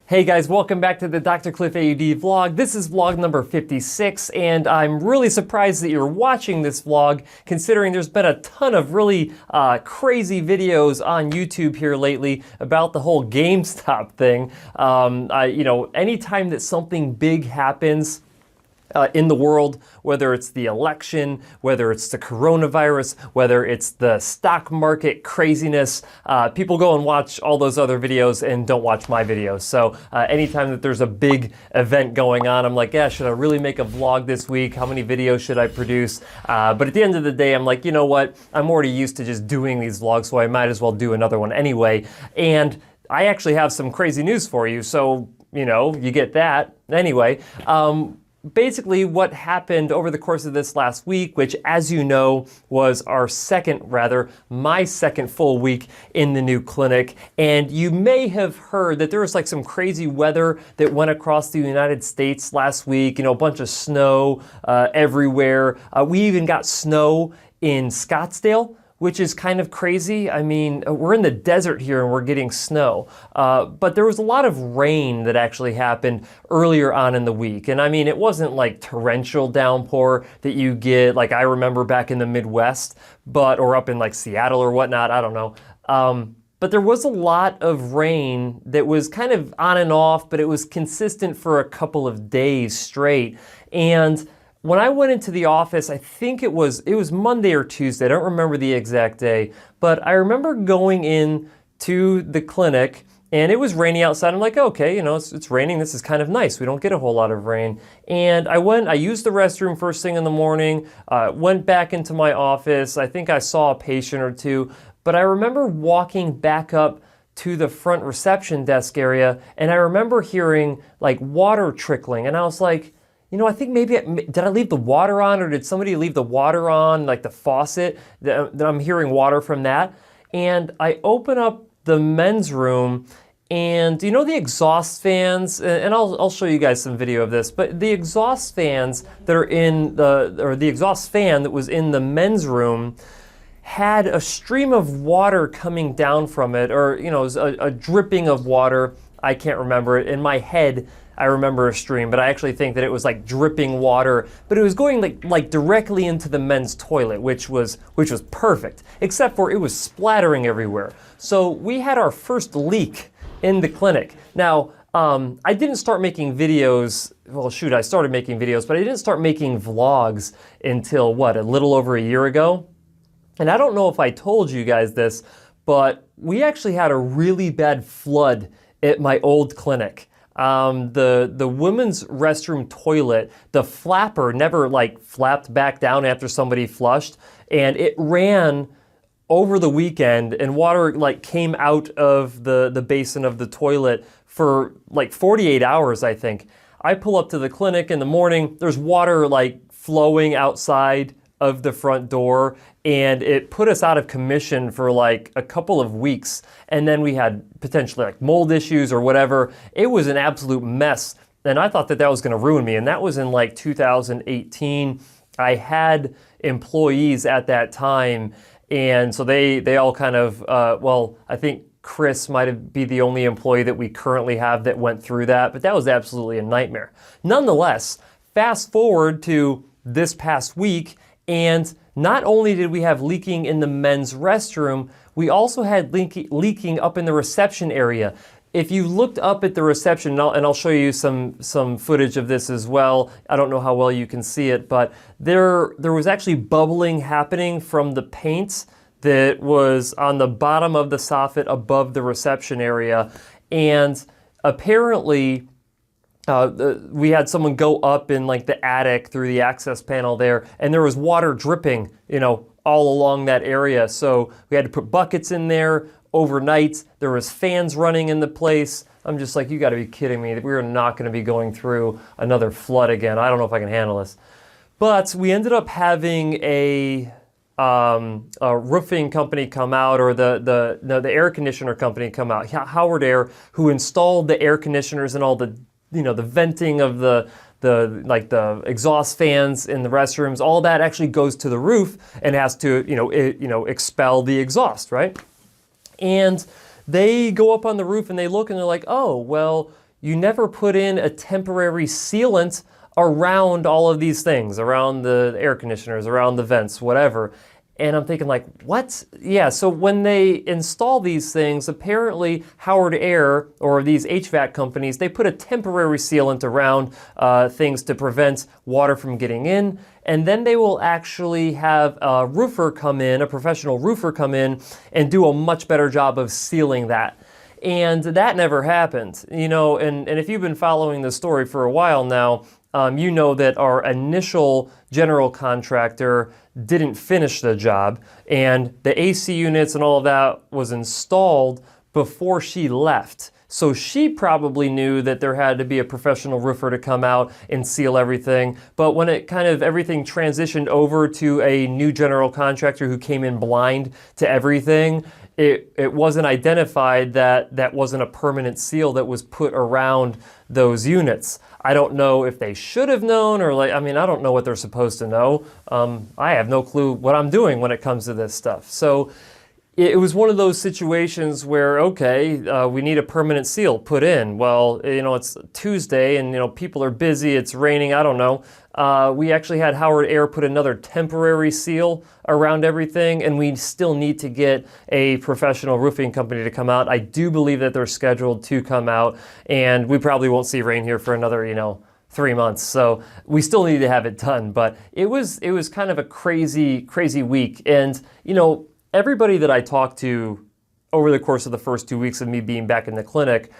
Hey guys, welcome back to the DrCliffAuD vlog. This is vlog number 56, and I'm really surprised that you're watching this vlog, considering there's been a ton of really crazy videos on YouTube here lately about the whole GameStop thing. Anytime that something big happens in the world, whether it's the election, whether it's the coronavirus, whether it's the stock market craziness, people go and watch all those other videos and don't watch my videos. So anytime that there's a big event going on, I'm like, yeah, should I really make a vlog this week? How many videos should I produce? But at the end of the day, I'm like, you know what? I'm already used to just doing these vlogs, so I might as well do another one anyway. And I actually have some crazy news for you, so, you get that. Anyway, basically what happened over the course of this last week, which as you know was my second full week in the new clinic, and you may have heard that there was like some crazy weather that went across the United States last week, a bunch of snow everywhere. We even got snow in Scottsdale, which is kind of crazy. I mean, we're in the desert here and we're getting snow. But there was a lot of rain that actually happened earlier on in the week. And I mean, it wasn't like torrential downpour that you get, like I remember back in the Midwest, or up in like Seattle or whatnot, I don't know. But there was a lot of rain that was kind of on and off, but it was consistent for a couple of days straight. And when I went into the office, I think it was Monday or Tuesday, I don't remember the exact day, but I remember going in to the clinic and it was raining outside. I'm like, okay, it's raining, this is kind of nice. We don't get a whole lot of rain. And I used the restroom first thing in the morning, went back into my office. I think I saw a patient or two, but I remember walking back up to the front reception desk area and I remember hearing like water trickling and I was like, I think maybe, did I leave the water on or did somebody leave the water on, like the faucet, that I'm hearing water from that? And I open up the men's room and the exhaust fans, and I'll show you guys some video of this, but the exhaust fans that are the exhaust fan that was in the men's room had a stream of water coming down from it, or, it was a dripping of water. I can't remember it. In my head, I remember a stream, but I actually think that it was like dripping water, but it was going like directly into the men's toilet, which was perfect, except for it was splattering everywhere. So we had our first leak in the clinic. Now, I didn't start making videos, I started making videos, but I didn't start making vlogs until a little over a year ago? And I don't know if I told you guys this, but we actually had a really bad flood at my old clinic. The women's restroom toilet, the flapper never flapped back down after somebody flushed, and it ran over the weekend and water came out of the basin of the toilet for 48 hours, I think. I pull up to the clinic in the morning, there's water flowing outside of the front door, and it put us out of commission for a couple of weeks. And then we had potentially mold issues or whatever. It was an absolute mess. And I thought that was gonna ruin me. And that was in 2018. I had employees at that time. And so they all kind of, I think Chris might be the only employee that we currently have that went through that, but that was absolutely a nightmare. Nonetheless, fast forward to this past week, and not only did we have leaking in the men's restroom, we also had leaking up in the reception area. If you looked up at the reception, and I'll show you some footage of this as well. I don't know how well you can see it, but there was actually bubbling happening from the paint that was on the bottom of the soffit above the reception area. And apparently, we had someone go up in the attic through the access panel there, and there was water dripping, all along that area. So we had to put buckets in there overnight. There was fans running in the place. I'm just like, you gotta be kidding me. We're not gonna be going through another flood again. I don't know if I can handle this. But we ended up having a roofing company come out, or the air conditioner company come out, Howard Air, who installed the air conditioners and all the the venting of the exhaust fans in the restrooms. All that actually goes to the roof and has to expel the exhaust, right? And they go up on the roof and they look and they're like, oh, well, you never put in a temporary sealant around all of these things, around the air conditioners, around the vents, whatever. And I'm thinking like, what? Yeah, so when they install these things, apparently Howard Air or these HVAC companies, they put a temporary sealant around things to prevent water from getting in. And then they will actually have a roofer come in, a professional roofer come in and do a much better job of sealing that. And that never happened, you know, and if you've been following the story for a while now, you know that our initial general contractor didn't finish the job, and the AC units and all of that was installed before she left. So she probably knew that there had to be a professional roofer to come out and seal everything. But when it kind of everything transitioned over to a new general contractor who came in blind to everything, it wasn't identified that that wasn't a permanent seal that was put around those units. I don't know if they should have known, or I don't know what they're supposed to know. I have no clue what I'm doing when it comes to this stuff. So it was one of those situations where, okay, we need a permanent seal put in. Well, you know, it's Tuesday and, you know, people are busy, it's raining, I don't know. We actually had Howard Air put another temporary seal around everything, and we still need to get a professional roofing company to come out. I do believe that they're scheduled to come out, and we probably won't see rain here for another, 3 months. So we still need to have it done. But it was kind of a crazy week. And, everybody that I talked to over the course of the first 2 weeks of me being back in the clinic,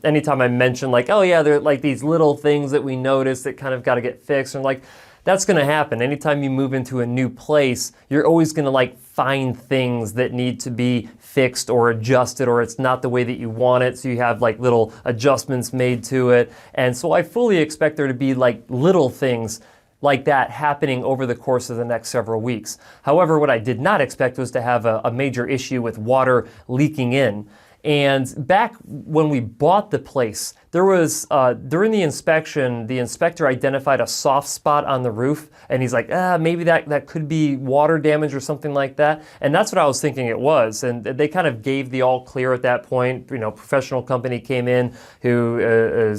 anytime I mention like, oh yeah, there are like these little things that we notice that kind of got to get fixed, and like, that's going to happen. Anytime you move into a new place, you're always going to like find things that need to be fixed or adjusted, or it's not the way that you want it. So you have like little adjustments made to it. And so I fully expect there to be like little things like that happening over the course of the next several weeks. However, what I did not expect was to have a major issue with water leaking in. And back when we bought the place, there was, during the inspection, the inspector identified a soft spot on the roof, and he's like, maybe that could be water damage or something like that. And that's what I was thinking it was. And they kind of gave the all clear at that point. Professional company came in who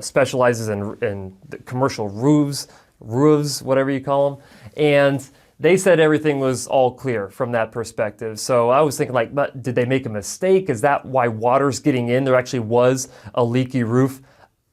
specializes in commercial roofs, whatever you call them. And they said everything was all clear from that perspective. So I was thinking like, but did they make a mistake? Is that why water's getting in? There actually was a leaky roof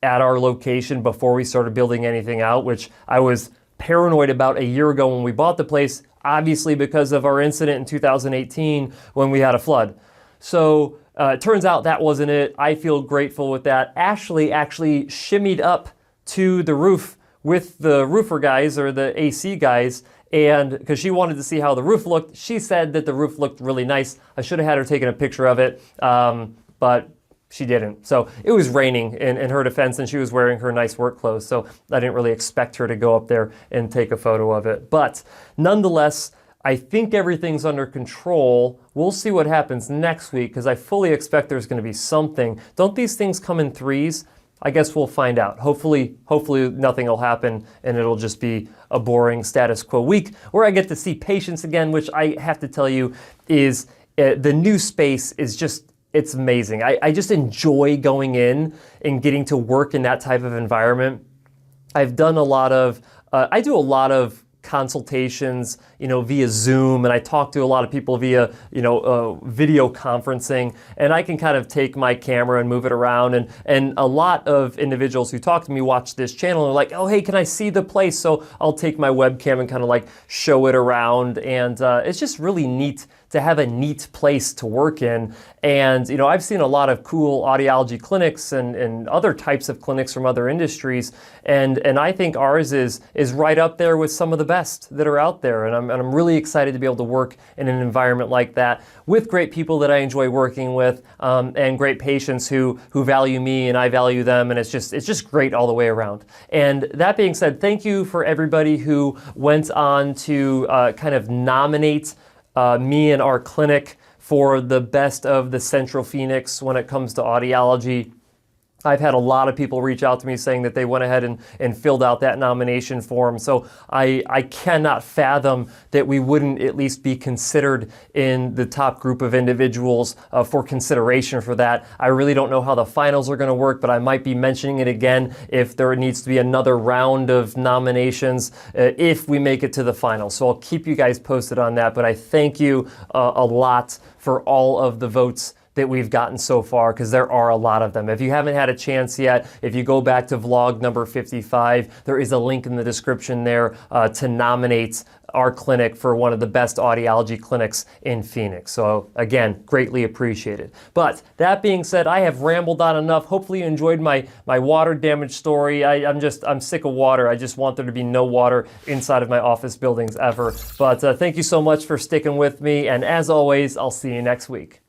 at our location before we started building anything out, which I was paranoid about a year ago when we bought the place, obviously because of our incident in 2018 when we had a flood. So it turns out that wasn't it. I feel grateful with that. Ashley actually shimmied up to the roof with the roofer guys or the AC guys, and because she wanted to see how the roof looked, she said that the roof looked really nice. I should have had her taking a picture of it, but she didn't. So it was raining in her defense, and she was wearing her nice work clothes, so I didn't really expect her to go up there and take a photo of it. But nonetheless, I think everything's under control. We'll see what happens next week, because I fully expect there's going to be something. Don't these things come in threes? I guess we'll find out. Hopefully nothing will happen and it'll just be a boring status quo week where I get to see patients again, which I have to tell you is the new space is just, it's amazing. I just enjoy going in and getting to work in that type of environment. I've done a lot of, I do a lot of consultations, via Zoom, and I talk to a lot of people via, video conferencing, and I can kind of take my camera and move it around, and a lot of individuals who talk to me watch this channel and are like, oh, hey, can I see the place? So I'll take my webcam and kind of like show it around, and it's just really neat to have a neat place to work in. And I've seen a lot of cool audiology clinics and other types of clinics from other industries, and I think ours is right up there with some of the best that are out there. And I'm really excited to be able to work in an environment like that with great people that I enjoy working with, and great patients who value me and I value them, and it's just great all the way around. And that being said, thank you for everybody who went on to kind of nominate me and our clinic for the best of the Central Phoenix when it comes to audiology. I've had a lot of people reach out to me saying that they went ahead and filled out that nomination form. So I cannot fathom that we wouldn't at least be considered in the top group of individuals for consideration for that. I really don't know how the finals are going to work, but I might be mentioning it again if there needs to be another round of nominations if we make it to the final. So I'll keep you guys posted on that. But I thank you a lot for all of the votes that we've gotten so far, because there are a lot of them. If you haven't had a chance yet, if you go back to vlog number 55, there is a link in the description there to nominate our clinic for one of the best audiology clinics in Phoenix. So again, greatly appreciated. But that being said, I have rambled on enough. Hopefully you enjoyed my water damage story. I'm sick of water. I just want there to be no water inside of my office buildings ever. But thank you so much for sticking with me. And as always, I'll see you next week.